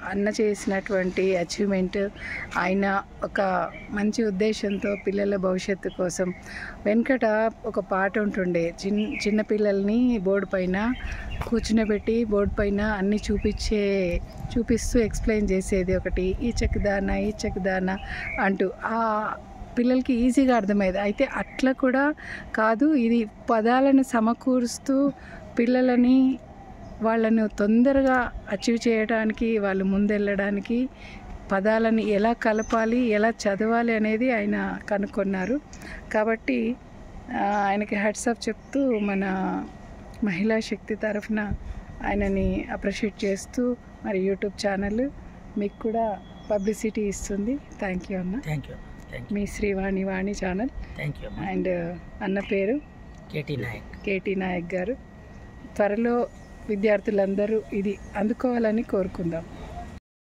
అన్న చేసినటువంటి అచీవ్మెంట్, ఆయన ఒక మంచి ఉద్దేశంతో పిల్లల భవిష్యత్తు కోసం వెనకట ఒక పాట ఉంటుండే, చిన్నపిల్లల్ని బోర్డు పైన కూర్చునబెట్టి బోర్డు పైన అన్నీ చూపిస్తూ ఎక్స్ప్లెయిన్ చేసేది ఒకటి, ఈ చెక్కుదానా అంటూ ఆ పిల్లలకి ఈజీగా అర్థమయ్యేది. అయితే అట్లా కూడా కాదు, ఇది పదాలను సమకూరుస్తూ పిల్లలని వాళ్ళను తొందరగా అచీవ్ చేయడానికి, వాళ్ళు ముందెళ్ళడానికి పదాలని ఎలా కలపాలి, ఎలా చదవాలి అనేది ఆయన కనుక్కున్నారు. కాబట్టి ఆయనకి హ్యాట్స్ ఆఫ్ చెప్తూ మన మహిళా శక్తి తరఫున ఆయనని అప్రిషియేట్ చేస్తూ, మరి యూట్యూబ్ ఛానల్ మీకు కూడా పబ్లిసిటీ ఇస్తుంది. థ్యాంక్ యూ అన్న. Thank you. Me Srivani channel. Thank you. And అన్న పేరు కేటీ నాయక్ గారు. త్వరలో విద్యార్థులందరూ ఇది అందుకోవాలని కోరుకుందాం.